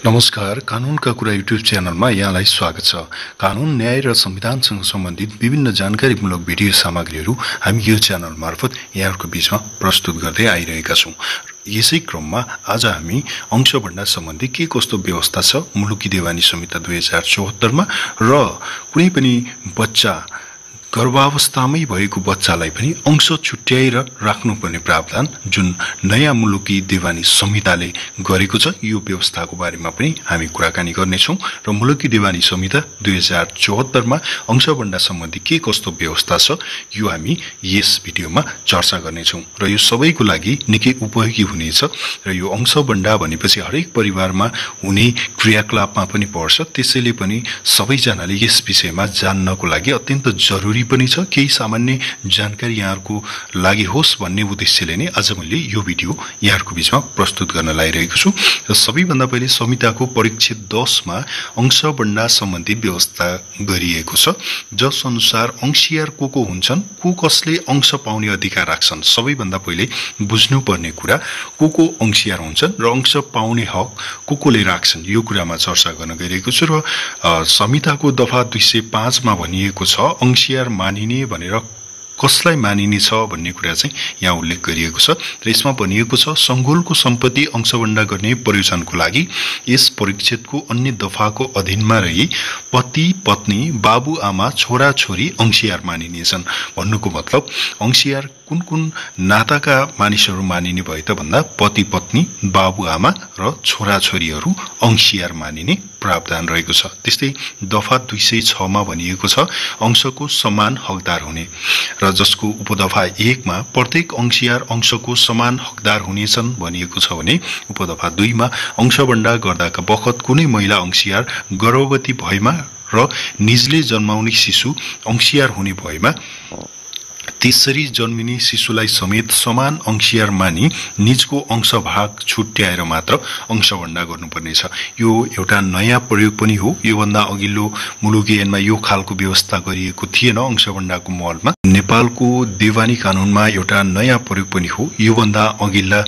नमस्कार, कानूनका कुरा युट्युब च्यानलमा यहाँलाई स्वागत छ। कानून, न्याय र संविधानसँग सम्बन्धित विभिन्न जानकारीमूलक भिडियो सामग्रीहरू हामी यो च्यानल मार्फत यहाँहरूको बीचमा प्रस्तुत गर्दै आइरहेका छौं। यसै क्रममा आज हामी अंशभण्डा सम्बन्धी के कस्तो व्यवस्था छ मुलुकी देवानी संहिता 2074 मा र कुनै पनि बच्चा गर्भावस्थामै भएको बच्चालाई पनि अंश छुट्याएर राख्नुपर्ने प्रावधान जुन नयाँ मुलुकी देवानी संहिताले गरेको छ, यो व्यवस्थाको बारेमा पनि हामी कुराकानी गर्नेछौं र मुलुकी देवानी संहिता 2074 मा अंशभण्डा सम्बन्धी के कस्तो व्यवस्था छ यो हामी यस भिडियोमा चर्चा गर्नेछौं र यो सबैको लागि निकै उपयोगी हुनेछ र यो अंशभण्डा भनेपछि हरेक परिवारमा हुने क्रियाकलापमा पनि पर्छ। त्यसैले पनि सबैजनाले यस विषयमा जान्नको लागि अत्यन्त जरुरी पनि छ। केही सामान्य जानकारी यहाँहरुको लागि होस् भन्ने उद्देश्यले नै आज मैले यो भिडियो यहाँहरुको बीचमा प्रस्तुत गर्न लागिरहेको छु। र सबैभन्दा पहिले संहिताको परिच्छेद 10 मा अंशभण्डा सम्बन्धी व्यवस्था गरिएको छ, जस अनुसार अंशियार को हुन्छन्, को कसले अंश पाउने अधिकार राख्छन्। सबैभन्दा पहिले बुझ्नुपर्ने कुरा को अंशियार हुन्छन् र अंश पाउने हक कोले राख्छन्, यो कुरामा चर्चा गर्न गइरहेको छु। र संहिताको दफा 205 मा भनिएको छ अंशियार मानिने भनेर कसलाई मानिने छ भन्ने कुरा चाहिँ यहाँ उल्लेख गरिएको छ र यसमा भनिएको छ संघोलको सम्पत्ति अंशभण्डा गर्ने प्रयोजनको लागि यस परिच्छेदको अन्य दफाको अधीनमा रही पति पत्नी बाबु आमा छोरा छोरी अंशियार मानिनेछन्। भन्नुको मतलब अंशियार कुन नाताका मानिसहरू मानिने भए त भन्दा पति पत्नी बाबु आमा र छोरा छोरीहरू अंशियार मानिने प्रावधान रहेको छ। त्यस्तै दफा 206 मा भनिएको छ अंशको समान हकदार हुने र जसको उपदफा 1 मा प्रत्येक अंशियार अंशको समान हकदार हुनेछन् भनिएको छ भने उपदफा 2 मा अंशभण्डा गर्दाका बखत कुनै महिला अंशियार गर्भवती भएमा र निजले जन्माउने शिशु अंशियार हुने भएमा त्यसरी जन्मिने शिशुलाई समेत समान अंशियार मानी निजको अंशभाग छुट्याएर मात्र अंशभण्डा गर्नुपर्ने छ। यो एउटा नयाँ प्रयोग पनि हो। योभन्दा अघिल्लो मुलुकी ऐनमा यो खालको व्यवस्था गरिएको थिएन। अंशभण्डाको महलमा नेपालको देवानी कानूनमा एउटा नयाँ प्रयोग पनि हो। योभन्दा अघिल्ला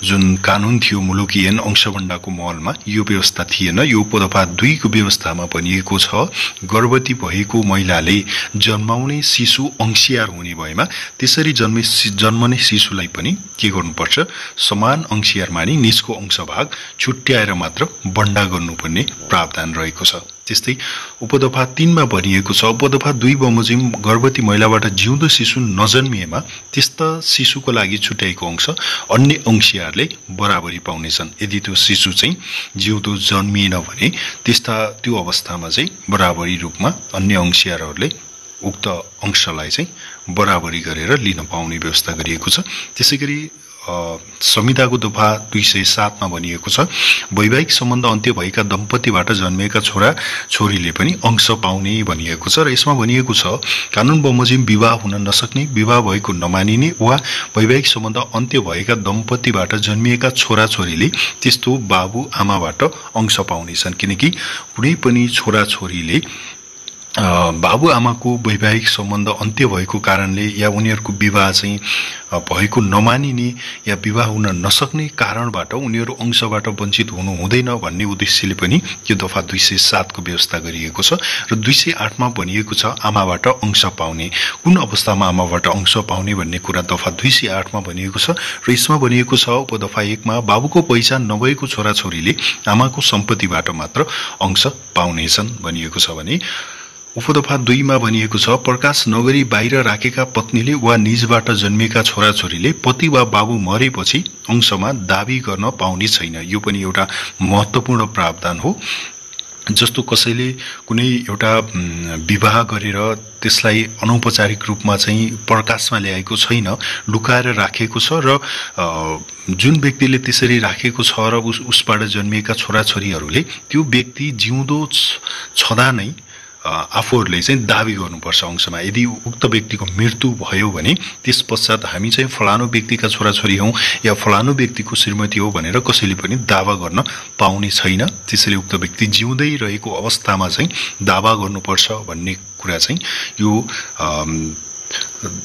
जुन कानून थियो मुलुकी ऐन अंशभण्डाको महलमा यो व्यवस्था थिएन। यो उपदफा 2 को व्यवस्थामा भनिएको छ गर्भवती भएको महिलाले जन्माउने शिशु अंशियार हुने भएमा त्यसरी जन्मने शिशुलाई पनि के गर्नुपर्छ, समान अंशियार मानी निजको अंशभाग छुट्याएर मात्र बण्डा गर्नुपर्ने प्रावधान रहेको छ। त्यस्तै उपदफा 3 मा भनिएको छ उपदफा 2 बमोजिम गर्भवती महिलाबाट जिउँदो शिशु नजन्मिएमा त्यस्ता शिशुको लागि छुट्याएको अंश अन्य अंशियारले बराबरी पाउनेछन्। यदि त्यो शिशु चाहिँ जिउँदो जन्मिएन भने त्यो अवस्थामा चाहिँ बराबरी रूपमा अन्य अंशियारहरूले उक्त अंशलाई चाहिँ बराबरी गरेर लिन पाउने व्यवस्था गरिएको छ। त्यसैगरी संहिताको दफा 207 मा भनिएको छ वैवाहिक सम्बन्ध अन्त्य भएका दम्पतिबाट जन्मेका छोरा छोरीले पनि अंश पाउने भनिएको छ। र यसमा भनिएको छ कानून बमोजिम विवाह हुन नसक्ने, विवाह भएको नमानिने वा वैवाहिक सम्बन्ध अन्त्य भएका दम्पतिबाट जन्मिएका छोरा छोरीले त्यस्तो बाबु आमाबाट अंश पाउनेछन्। किनकि कुनै पनि छोरा छोरीले बाबु आमाको वैवाहिक सम्बन्ध अन्त्य भएको कारणले या उनीहरूको विवाह चाहिँ भएको नमानिने या विवाह हुन नसक्ने कारणबाट उनीहरू अंशबाट वञ्चित हुनु हुँदैन भन्ने उद्देश्यले पनि यो दफा 207 को व्यवस्था गरिएको छ। र 208 मा भनिएको छ आमाबाट अंश पाउने। कुन अवस्थामा आमाबाट अंश पाउने भन्ने कुरा दफा 208 मा भनिएको छ र यसमा भनिएको छ उपदफा 1 मा बाबुको पहिचान नभएको छोरा छोरीले आमाको सम्पत्तिबाट मात्र अंश पाउनेछन् भनिएको छ भने उपदफा 2 मा भनिएको छ प्रकाश नगरी बाहिर राखेका पत्नीले वा निजबाट जन्मेका छोरा छोरीले पति वा बाबु मरेपछि अंशमा दाबी गर्न पाउने छैन। यो पनि एउटा महत्त्वपूर्ण प्रावधान हो। जस्तो कसैले कुनै एउटा विवाह गरेर त्यसलाई अनौपचारिक रूपमा चाहिँ प्रकाशमा ल्याएको छैन, लुकाएर राखेको छ र जुन व्यक्तिले त्यसरी राखेको छ र उसबाट जन्मिएका छोराछोरीहरूले त्यो व्यक्ति जिउँदो छँदा नै आफूहरूले चाहिँ दाबी गर्नुपर्छ अंशमा। यदि उक्त व्यक्तिको मृत्यु भयो भने त्यस पश्चात हामी चाहिँ फलानु व्यक्तिका छोराछोरी हौं या फलानु व्यक्तिको श्रीमती हो भनेर कसैले पनि दावा गर्न पाउने छैन। त्यसैले उक्त व्यक्ति जिउँदै रहेको अवस्थामा चाहिँ दावा गर्नुपर्छ भन्ने कुरा चाहिँ यो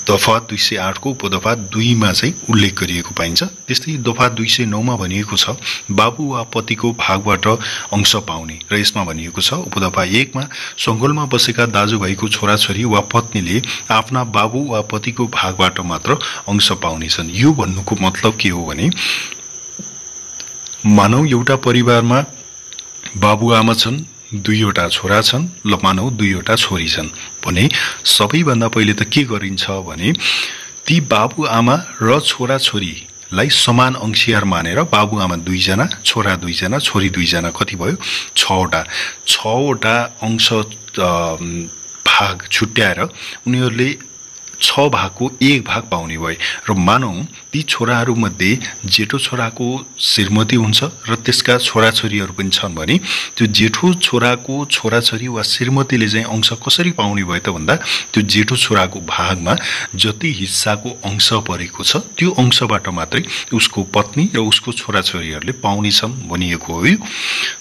दफा 208 को उपदफा 2 मा चाहिँ उल्लेख गरिएको पाइन्छ। त्यस्तै दफा 209 मा भनिएको छ बाबु वा पतिको भागबाट अंश पाउने र यसमा भनिएको छ उपदफा 1 मा सङ्गोलमा बसेका दाजुभाइको छोराछोरी वा पत्नीले आफ्ना बाबु वा पतिको भागबाट मात्र अंश पाउनेछन्। यो भन्नुको मतलब के हो भने मानौ एउटा परिवारमा बाबुआमा छन्, 2वटा छोरा छन्, ल मानौ 2वटा छोरी छन् भने सबैभन्दा पहिले त के गरिन्छ भने ती बाबुआमा र छोराछोरीलाई समान अंशियार मानेर बाबुआमा 2 जना, छोरा 2 जना, छोरी 2 जना, कति भयो 6वटा अंश भाग छुट्याएर उनीहरूले 6 भागको 1 भाग पाउने भए र मानौ ती छोराहरू मध्ये जेठो छोराको श्रीमती हुन्छ र त्यसका छोराछोरीहरू पनि छन् भने त्यो जेठो छोराको छोराछोरी वा श्रीमतीले चाहिँ अंश कसरी पाउने भयो त भन्दा त्यो जेठो छोराको भागमा जति हिस्साको अंश परेको छ त्यो अंशबाट मात्रै उसको पत्नी र उसको छोराछोरीहरूले पाउनेछन् भनिएको हो।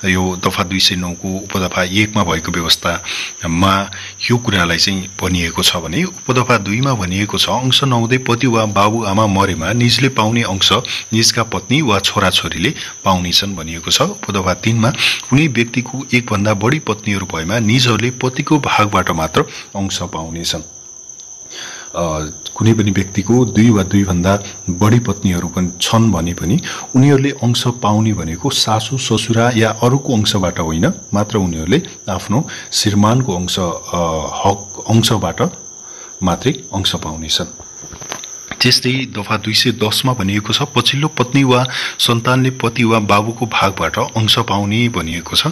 यो दफा 209 को उपदफा 1 मा भएको व्यवस्थामा यो कुरालाई चाहिँ भनिएको छ भने उपदफा 2 मा भनिएको छ अंश नहुँदै पति वा बाबुआमा मरेमा निजले पाउने अंश निजका पत्नी वा छोराछोरीले पाउनेछन् भनिएको छ। उपदफा 3 मा कुनै व्यक्तिको एक भन्दा बढी पत्नीहरू भएमा निजहरूले पतिको भागबाट मात्र अंश पाउनेछन्। कुनै पनि व्यक्तिको 2 वा 2 भन्दा बढी पत्नीहरू पनि छन् भने पनि उनीहरूले अंश पाउने भनेको सासू ससुरा या अरूको अंशबाट होइन, मात्र उनीहरूले आफ्नो श्रीमानको अंशबाट मात्रै अंश पाउनेछन्। त्यस्तै दफा 210 मा भनिएको छ पछिल्लो पत्नी वा सन्तानले पति वा बाबुको भागबाट अंश पाउने भनिएको छ।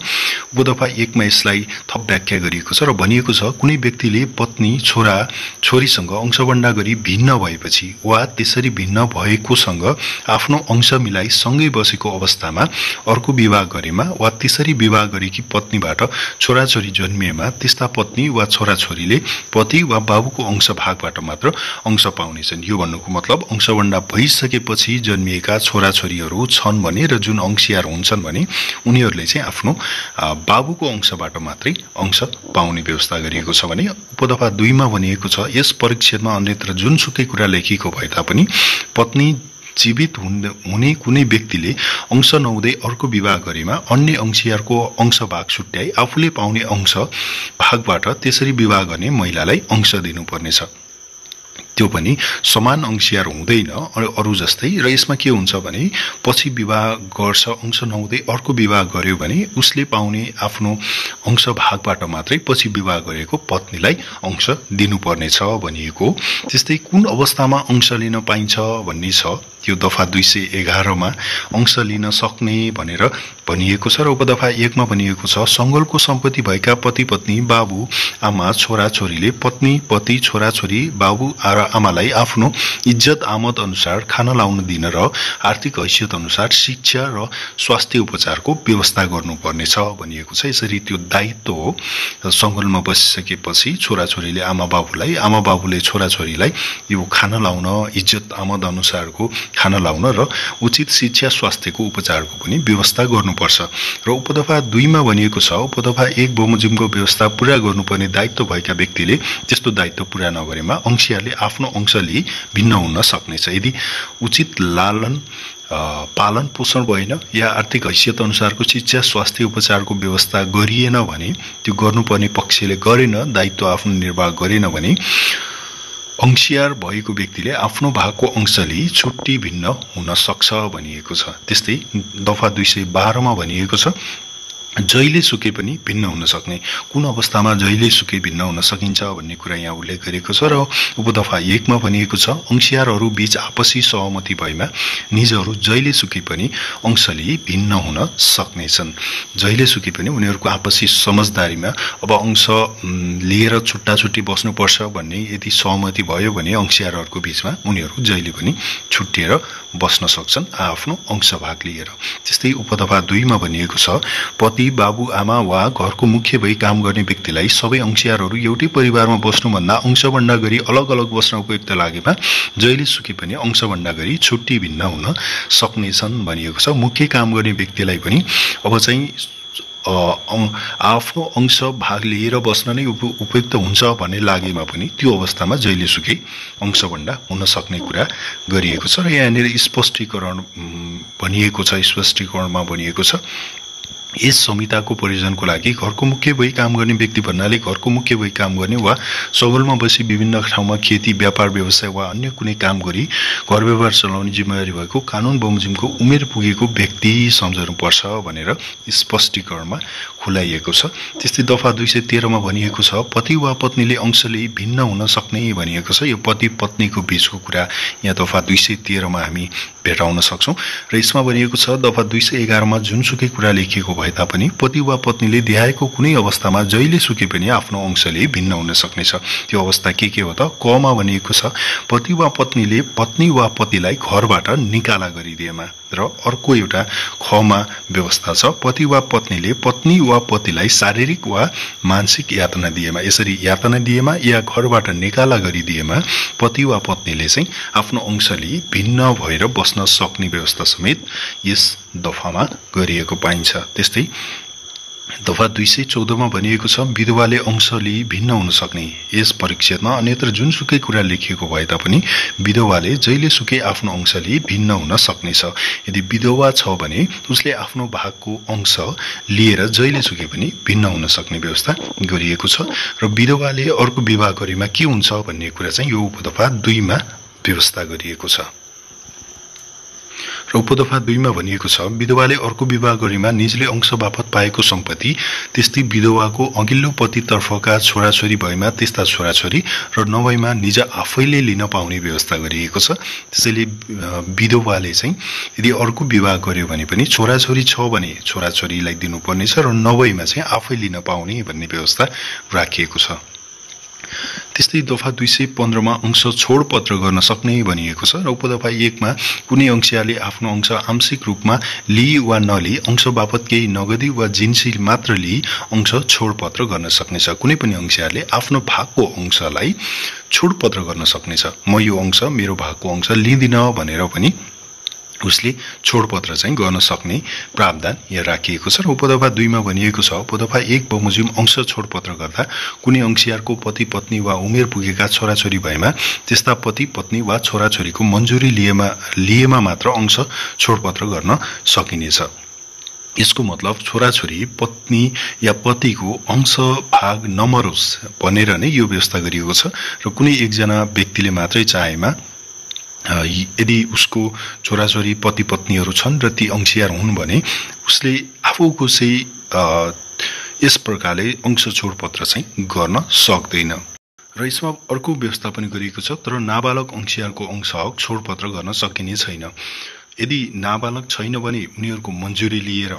उपदफा 1 मा यसलाई थप व्याख्या गरिएको छ र भनिएको छ कुनै व्यक्तिले पत्नी छोरा छोरीसँग अंशवण्डा गरी भिन्न भएपछि वा त्यसरी भिन्न भएकोसँग आफ्नो अंश मिलाई सँगै बसेको अवस्थामा अर्को विवाह गरेमा वा त्यसरी विवाह गरेकी पत्नीबाट छोराछोरी जन्मिएमा त्यस्ता पत्नी वा छोराछोरीले पति वा बाबुको अंश भागबाट मात्र अंश पाउनेछन्। यो भन्नुको मतलब अंशवण्डा भइसकेपछि जन्मिएका छोराछोरीहरू छन् भने र जुन अंशियार हुन्छन् भने उनीहरूले चाहिँ आफ्नो बाबुको अंशबाट मात्रै अंश पाउने व्यवस्था गरिएको छ भने उपदफा 2 मा भनिएको छ यस परिच्छेदमा अन्यत्र जुनसुकै कुरा लेखिएको भए तापनि पत्नी जीवित हुने कुनै व्यक्तिले अंश नहुँदै अर्को विवाह गरेमा अन्य अंशियारको अंश भाग छुट्याई आफूले पाउने अंश भागबाट त्यसरी विवाह गर्ने महिलालाई अंश दिनुपर्नेछ। त्यो पनि समान अंशियार हुँदैन अरु जस्तै र यसमा के हुन्छ भने पछि विवाह गर्छ अंश नहुँदै अर्को विवाह गर्यो भने उसले पाउने आफ्नो अंश भागबाट मात्रै पछि विवाह गरेको पत्नीलाई अंश दिनुपर्नेछ भनिएको। त्यस्तै कुन अवस्थामा अंश लिन पाइन्छ भन्ने छ त्यो दफा 211 मा अंश लिन सक्ने भनेर भनिएको छ र उपदफा 1 मा भनिएको छ संगोलको सम्पत्ति भएका पति पत्नी बाबु आमा छोरा छोरीले पत्नी पति छोरा छोरी बाबु र आमालाई आफ्नो इज्जत आमद अनुसार खाना लाउन दिन र आर्थिक हैसियत अनुसार शिक्षा र स्वास्थ्य उपचारको व्यवस्था गर्नुपर्नेछ भनिएको छ। यसरी त्यो दायित्व हो संगोलमा बसिसकेपछि छोरा छोरीले आमा बाबुले छोरा छोरीलाई यो खाना लाउन इज्जत आमद अनुसारको खाना लाउन र उचित शिक्षा स्वास्थ्यको उपचारको पनि व्यवस्था गर्नुपर्छ। र उपदफा 2 मा भनिएको छ उपदफा 1 बमोजिमको व्यवस्था पूरा गर्नुपर्ने दायित्व भएका व्यक्तिले त्यस्तो दायित्व पूरा नगरेमा अंशियारले आफ्नो अंशले भिन्न हुन सक्नेछ। यदि उचित पालन पोषण भएन या आर्थिक हैसियत अनुसारको शिक्षा स्वास्थ्य उपचारको व्यवस्था गरिएन भने त्यो गर्नुपर्ने पक्षले गरेन दायित्व आफ्नो निर्वाह गरेन भने अंशियार भएको व्यक्तिले आफ्नो भागको अंशले छुट्टी भिन्न हुन सक्छ भनिएको छ। त्यस्तै दफा 212 मा भनिएको छ जहिले सुकै पनि भिन्न हुन सक्ने कुन अवस्थामा जहिले सुकै भिन्न हुन सकिन्छ भन्ने कुरा यहाँ उल्लेख गरेको छ र उपदफा 1 मा भनिएको छ अंशियारहरू बीच आपसी सहमति भएमा निजहरू जहिले सुकै पनि अंशले भिन्न हुन सक्नेछन्। जहिले सुकै पनि उनीहरूको आपसी समझदारीमा अब अंश लिएर छुट्टा छुट्टी बस्नुपर्छ भन्ने यदि सहमति भयो भने अंशियारहरूको बीचमा उनीहरू जहिले पनि छुट्टिएर बस्न सक्छन् आफ्नो अंश भाग लिएर। त्यस्तै उपदफा 2 मा भनिएको छ पति बाबु आमा वा घरको मुख्य भई काम गर्ने व्यक्तिलाई सबै अंशियारहरू एउटै परिवारमा बस्नुभन्दा अंशवण्डा गरी अलग अलग बस्न उपयुक्त लागेमा जहिले सुकै पनि अंशवण्डा गरी छुट्टी भिन्न हुन सक्नेछन् भनिएको छ। मुख्य काम गर्ने व्यक्तिलाई पनि अब चाहिँ आफ्नो अंश भाग लिएर बस्न नै उपयुक्त हुन्छ भन्ने लागेमा पनि त्यो अवस्थामा जहिलेसुकै अंशभन्दा हुन सक्ने कुरा गरिएको छ र यहाँनिर स्पष्टीकरणमा भनिएको छ यस संहिताको प्रयोजनको लागि घरको मुख्य भई काम गर्ने व्यक्ति भन्नाले घरको मुख्य भई काम गर्ने वा सगोलमा बसी विभिन्न ठाउँमा खेती व्यापार व्यवसाय वा अन्य कुनै काम गरी घर व्यवहार चलाउने जिम्मेवारी भएको कानुन बमोजिमको उमेर पुगेको व्यक्ति सम्झनुपर्छ भनेर स्पष्टीकरणमा खुलाइएको छ। त्यस्तै दफा 213 मा भनिएको छ पति वा पत्नीले अंशले भिन्न हुन सक्ने भनिएको छ। यो पति पत्नीको बीचको कुरा यहाँ दफा 213 मा हामी भेटाउन सक्छौं र यसमा भनिएको छ दफा 211 मा जुनसुकै कुरा लेखिएको भए तापनि पति वा पत्नीले देहाएको कुनै अवस्थामा जहिले सुके पनि आफ्नो अंशले भिन्न हुन सक्नेछ। त्यो अवस्था के हो त? क मा भनिएको छ पति वा पत्नीले पत्नी वा पतिलाई घरबाट निकाला गरिदिएमा र अर्को एउटा ख मा व्यवस्था छ पति वा पत्नीले पत्नी वा पतिलाई शारीरिक वा मानसिक यातना दिएमा। यसरी यातना दिएमा या घरबाट निकाला गरिदिएमा पति वा पत्नीले चाहिँ आफ्नो अंशले भिन्न भएर बस्न सक्ने व्यवस्था समेत यस दफामा गरिएको पाइन्छ। त्यस्तै दफा 214 मा भनिएको छ विधवाले अंशले भिन्न हुन सक्ने। यस परिच्छेदमा अन्यत्र जुनसुकै कुरा लेखिएको भए तापनि विधवाले जहिलेसुकै आफ्नो अंशले भिन्न हुन सक्नेछ। यदि विधवा छ भने उसले आफ्नो भागको अंश लिएर जहिलेसुकै पनि भिन्न हुन सक्ने व्यवस्था गरिएको छ र विधवाले अर्को विवाह गरेमा के हुन्छ भन्ने कुरा चाहिँ यो उपदफा 2 मा व्यवस्था गरिएको छ। र उपदफा 2 मा भनिएको छ विधवाले अर्को विवाह गरेमा निजले अंश बापत पाएको सम्पत्ति त्यस्तै विधवाको अघिल्लो पतितर्फका छोराछोरी भएमा त्यस्ता छोराछोरी र नभएमा निज आफैले लिन पाउने व्यवस्था गरिएको छ। त्यसैले विधवाले चाहिँ यदि अर्को विवाह गर्यो भने पनि छोराछोरी छ भने छोराछोरीलाई दिनुपर्नेछ र नभएमा चाहिँ आफै लिन पाउने भन्ने व्यवस्था राखिएको छ। त्यस्तै दफा 215 मा अंश छोडपत्र गर्न सक्ने भनिएको छ र उपदफा 1 मा कुनै अंशियाले आफ्नो अंश आंशिक रूपमा लिई वा नलिई अंश बापत केही नगदी वा जिन्सी मात्र लिई अंश छोडपत्र गर्न सक्नेछ। कुनै पनि अंशियाले आफ्नो भागको अंशलाई छोडपत्र गर्न सक्नेछ। म यो अंश मेरो भागको अंश लिदिन भनेर पनि उसले छोडपत्र चाहिँ गर्न सक्ने प्रावधान यहाँ राखिएको छ र उपदफा 2 मा भनिएको छ उपदफा 1 बमोजिम अंश छोडपत्र गर्दा कुनै अंशियारको पति पत्नी वा उमेर पुगेका छोराछोरी भएमा त्यस्ता पति पत्नी वा छोराछोरीको मन्जुरी लिएमा मात्र अंश छोडपत्र गर्न सकिनेछ। यसको मतलब छोराछोरी पत्नी या पतिको अंश भाग नमरोस् भनेर नै यो व्यवस्था गरिएको छ र कुनै एकजना व्यक्तिले मात्रै चाहेमा यदि उसको छोराछोरी पति पत्नीहरू छन् र ती अंशियार हुन् भने उसले आफूको चाहिँ यस प्रकारले अंश छोडपत्र चाहिँ गर्न सक्दैन। र यसमा अर्को व्यवस्था पनि गरिएको छ तर नाबालक अंशियारको अंश हक छोडपत्र गर्न सकिने छैन। यदि नाबालक छैन भने उनीहरूको मन्जुरी लिएर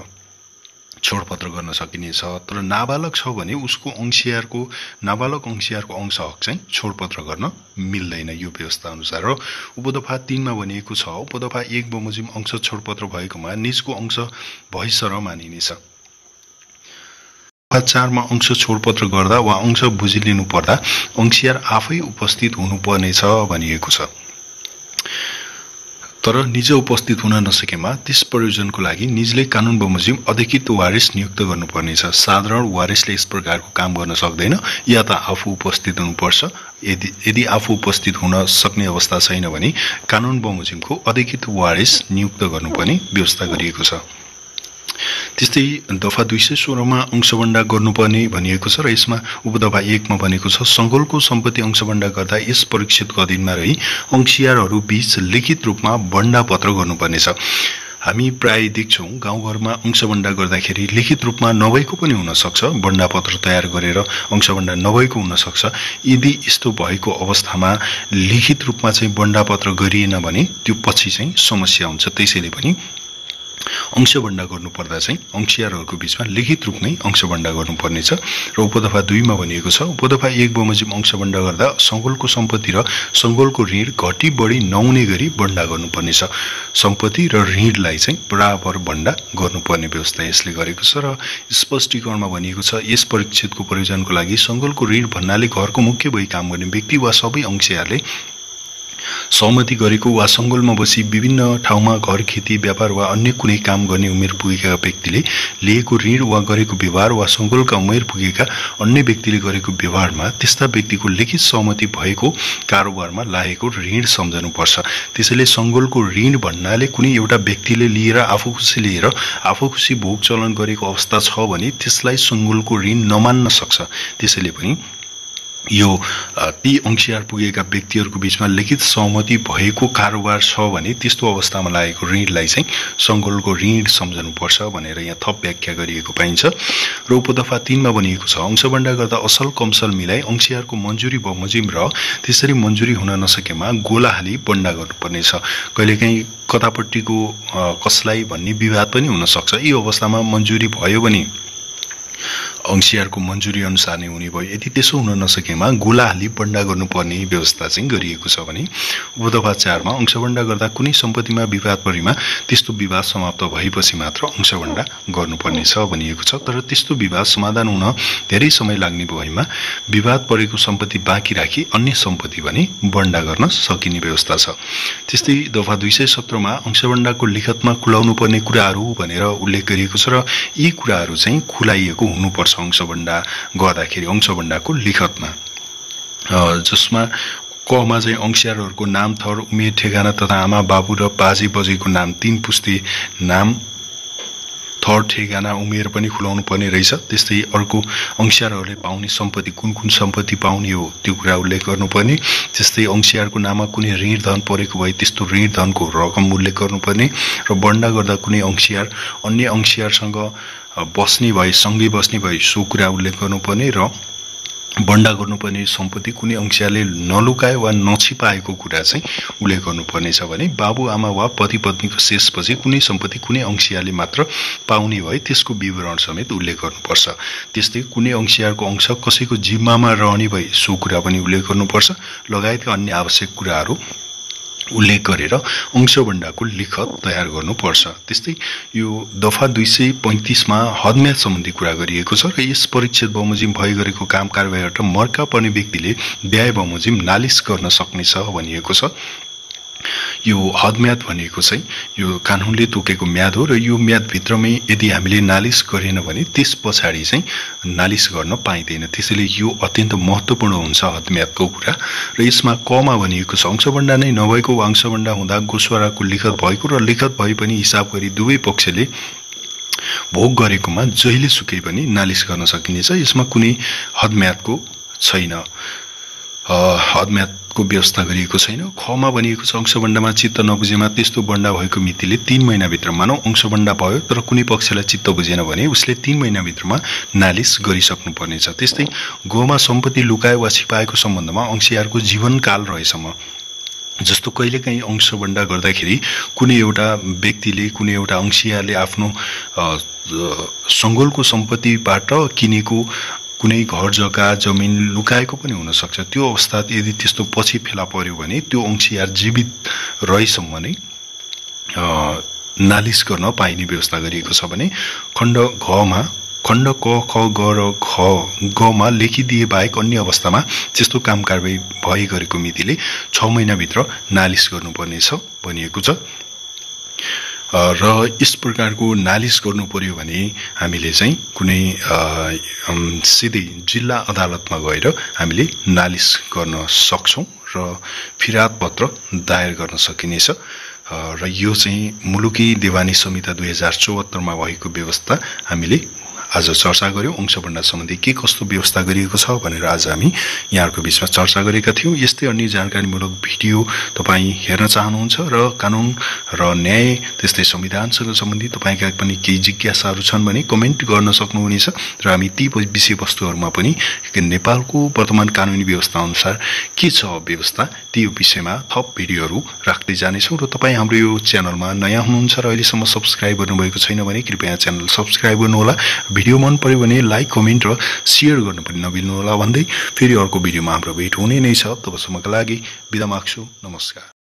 छोडपत्र गर्न सकिनेछ तर नाबालक छ भने उसको नाबालक अंशियारको अंश हक चाहिँ छोडपत्र गर्न मिल्दैन यो व्यवस्था अनुसार। र उपदफा 3 मा भनिएको छ उपदफा 1 बमोजिम अंश छोडपत्र भएकोमा निजको अंश भइसर मानिनेछ। 4 मा अंश छोडपत्र गर्दा वा अंश बुझिलिनु पर्दा अंशियार आफै उपस्थित हुनुपर्नेछ भनिएको छ। तर निज उपस्थित हुन नसकेमा त्यस प्रयोजनको लागि निजले कानुन बमोजिम अधिकृत वारिस नियुक्त गर्नुपर्नेछ। साधारण वारिसले यस प्रकारको काम गर्न सक्दैन या त आफू उपस्थित हुनुपर्छ। यदि आफू उपस्थित हुन सक्ने अवस्था छैन भने कानुन बमोजिमको अधिकृत वारिस नियुक्त गर्नुपर्ने व्यवस्था गरिएको छ। त्यस्तै दफा 216 मा अंशबण्डा गर्नुपर्ने भनिएको छ र यसमा उपदफा 1 मा भनेको छ संगोलको सम्पत्ति अंशबण्डा गर्दा यस परीक्षितको अधीनमा रही अंशियारहरू बीच लिखित रूपमा बण्डा पत्र गर्नुपर्नेछ। हामी प्राय देख्छौं गाउँघरमा अंशबण्डा गर्दाखेरि लिखित रूपमा नभएको पनि हुन सक्छ, बण्डा पत्र तयार गरेर अंशबण्डा नभएको हुन सक्छ। यदि यस्तो भएको अवस्थामा लिखित रूपमा चाहिँ बण्डा पत्र गरिएन भने त्यो पछि चाहिँ समस्या हुन्छ। त्यसैले पनि अंशबण्डा गर्नुपर्दा चाहिँ अंशियारहरूको बीचमा लिखित रूपमै अंशबण्डा गर्नुपर्नेछ। र उपदफा 2 मा भनिएको छ उपदफा 1 बमोजिम अंशबण्डा गर्दा संगोलको सम्पत्ति र संगोलको ऋण घटी बढी नहुने गरी बण्डा गर्नुपर्नेछ। सम्पत्ति र ऋणलाई चाहिँ बराबर बण्डा गर्नुपर्ने व्यवस्था यसले गरेको छ। र स्पष्टीकरणमा भनिएको छ यस परीक्षितको प्रयोजनको लागि संगोलको ऋण भन्नाले घरको मुख्य भई काम गर्ने व्यक्ति वा सबै अंशियारले सहमति गरेको वा सङ्गोलमा बसी विभिन्न ठाउँमा घर, खेती, व्यापार वा अन्य कुनै काम गर्ने उमेर पुगेका व्यक्तिले लिएको ऋण वा गरेको व्यवहार वा सङ्गोलका उमेर पुगेका अन्य व्यक्तिले गरेको व्यवहारमा त्यस्ता व्यक्तिको लिखित सहमति भएको कारोबारमा लागेको ऋण सम्झनुपर्छ। त्यसैले सङ्गोलको ऋण भन्नाले कुनै एउटा व्यक्तिले लिएर आफू खुसी भोग चलन गरेको अवस्था छ भने त्यसलाई सङ्गोलको ऋण नमान्न सक्छ। त्यसैले पनि यो ती अंशियार पुगेका व्यक्तिहरूको बीचमा लिखित सहमति भएको कारोबार छ भने त्यस्तो अवस्थामा लागेको ऋणलाई चाहिँ सङ्गोलको ऋण सम्झनुपर्छ भनेर यहाँ थप व्याख्या गरिएको पाइन्छ। र उपदफा 3 मा भनिएको छ, अंशबन्डा गर्दा असल कमसल मिलाई अंशियारको मन्जुरी बमोजिम र त्यसरी मन्जुरी हुन नसकेमा गोला हाली बन्डा गर्नुपर्नेछ। कहिलेकाहीँ कतापट्टिको कसलाई भन्ने विवाद पनि हुन सक्छ। यी अवस्थामा मन्जुरी भयो भने अंशियारको मन्जुरी अनुसार नै हुने भयो। यदि त्यसो हुन नसकेमा गोला हाली बन्डा गर्नुपर्ने व्यवस्था चाहिँ गरिएको छ भने उपदफा 4 मा अंशबन्डा गर्दा कुनै सम्पत्तिमा विवाद परेमा त्यस्तो विवाद समाप्त भएपछि मात्र अंशबन्डा गर्नुपर्ने छ भनिएको छ। तर त्यस्तो विवाद समाधान हुन धेरै समय लाग्ने भएमा विवाद परेको सम्पत्ति बाँकी राखी अन्य सम्पत्ति भने बन्डा गर्न सकिने व्यवस्था छ। त्यस्तै दफा 217 मा अंशबन्डाको लिखतमा खुलाउनु पर्ने कुराहरू भनेर उल्लेख गरिएको छ र यी कुराहरू चाहिँ खुलाइएको हुनुपर्छ अंशबन्डा गर्दाखेरि अंशबन्डाको लिखतमा, जसमा कमा चाहिँ अंशियारहरूको नाम, थर, उमेर, ठेगाना तथा आमा बाबु र बाजे बजेको नाम, 3 पुस्ते नाम, थर, ठेगाना, उमेर पनि खुलाउनु पर्ने रहेछ। त्यस्तै अर्को अंशियारहरूले पाउने सम्पत्ति कुन सम्पत्ति पाउने हो त्यो कुरा उल्लेख गर्नुपर्ने। त्यस्तै अंशियारको नाममा कुनै ऋण धन परेको भए त्यस्तो ऋण धनको रकम उल्लेख गर्नुपर्ने र बन्डा गर्दा कुनै अंशियार अन्य अंशियारसँग बस्ने भए, सँगै बस्ने भए सो कुरा उल्लेख गर्नुपर्ने र बन्डा गर्नुपर्ने सम्पत्ति कुनै अंशियारले नलुकाए वा नछिपाएको कुरा चाहिँ उल्लेख गर्नुपर्ने छ भने बाबु आमा वा पति पत्नीको शेषपछि कुनै सम्पत्ति कुनै अंशियारले मात्र पाउने भए त्यसको विवरण समेत उल्लेख गर्नुपर्छ। त्यस्तै कुनै अंशियारको अंश कसैको जिम्मामा रहने भए सो कुरा पनि उल्लेख गर्नुपर्छ लगायतका अन्य आवश्यक कुराहरू उल्लेख गरेर अंशबन्डाको लिखत तयार गर्नुपर्छ। त्यस्तै यो दफा 235 मा हदम्याद सम्बन्धी कुरा गरिएको छ र यस परिच्छेद बमोजिम भइ गरेको काम कारबाहीबाट मर्का पर्ने व्यक्तिले ब्याज बमोजिम नालिस गर्न सक्नेछ भनिएको छ। यो हदम्याद भनेको चाहिँ यो कानुनले तोकेको म्याद हो र यो म्यादभित्रमै यदि हामीले नालिस गरेन भने त्यस पछाडि चाहिँ नालिस गर्न पाइँदैन। त्यसैले यो अत्यन्त महत्त्वपूर्ण हुन्छ हदम्यादको कुरा। र यसमा कमा भनिएको छ, अंशबन्डा नै नभएको वा अंशबन्डा हुँदा गोसवाराको लिखत भएको र लिखत भए पनि हिसाब गरी दुवै पक्षले भोग गरेकोमा जहिले सुकै पनि नालिस गर्न सकिनेछ। यसमा कुनै हदम्यादको छैन, हदम्यादको व्यवस्था गरिएको छैन। खमा भनिएको छ, अंशबन्डामा चित्त नबुझेमा त्यस्तो बन्डा भएको मितिले 3 महिनाभित्र, मानौ अंशबन्डा भयो तर कुनै पक्षलाई चित्त बुझेन भने उसले 3 महिनाभित्रमा नालिस गरिसक्नुपर्नेछ। त्यस्तै गोमा सम्पत्ति लुकाए वा छिपाएको सम्बन्धमा अंशियारको जीवनकाल रहेसम्म, जस्तो कहिलेकाहीँ अंशबन्डा गर्दाखेरि कुनै एउटा व्यक्तिले कुनै एउटा अंशियारले आफ्नो सङ्गोलको सम्पत्तिबाट किनेको कुनै घर जग्गा जमिन लुकाएको पनि हुन सक्छ। त्यो अवस्था यदि त्यस्तो पछि फेला पर्यो भने त्यो अंशियार जीवित रहेसम्म नै नालिस गर्न पाइने व्यवस्था गरिएको छ भने खण्ड घमा खण्ड क, ख, ग र ग मा लेखिदिए बाहेक अन्य अवस्थामा त्यस्तो काम कारबाही भइ गरेको मितिले 6 महिनाभित्र नालिस गर्नुपर्ने छ भनिएको छ। र यस प्रकारको नालिस गर्नु पर्यो भने हामीले चाहिँ कुनै सिधै जिल्ला अदालतमा गएर हामीले नालिस गर्न सक्छौं र फिराद पत्र दायर गर्न सकिनेछ। र यो चाहिँ मुलुकी देवानी संहिता 2074 मा भएको व्यवस्था हामीले आज चर्चा गर्यौं। अंशबन्डा सम्बन्धी के कस्तो व्यवस्था गरिएको छ भनेर आज हामी यहाँहरुको बीचमा चर्चा गरेका थियौं। यस्तै अन्य जानकारीमूलक भिडियो तपाई हेर्न चाहनुहुन्छ र कानुन र न्याय त्यस्तै संविधानसँग सम्बन्धित तपाईका पनि केही जिज्ञासाहरू छन् भने कमेन्ट गर्न सक्नुहुनेछ र हामी ती विषयवस्तुहरुमा पनि नेपालको वर्तमान कानुनी व्यवस्था अनुसार के छ व्यवस्था ती विषयमा थप भिडियोहरू राख्दै जानेछौं। र तपाई हाम्रो यो च्यानलमा नयाँ हुनुहुन्छ र अहिलेसम्म सब्स्क्राइब गर्नुभएको छैन भने कृपया च्यानल सब्स्क्राइब गर्नुहोला। भिडियो मन पर्यो भने लाइक कमेन्ट र शेयर गर्न पनि नबिर्नु होला भन्दै फेरि अर्को भिडियोमा हाम्रो भेट हुने नै छ। तबसम्मका लागि बिदा माग्छु। नमस्कार।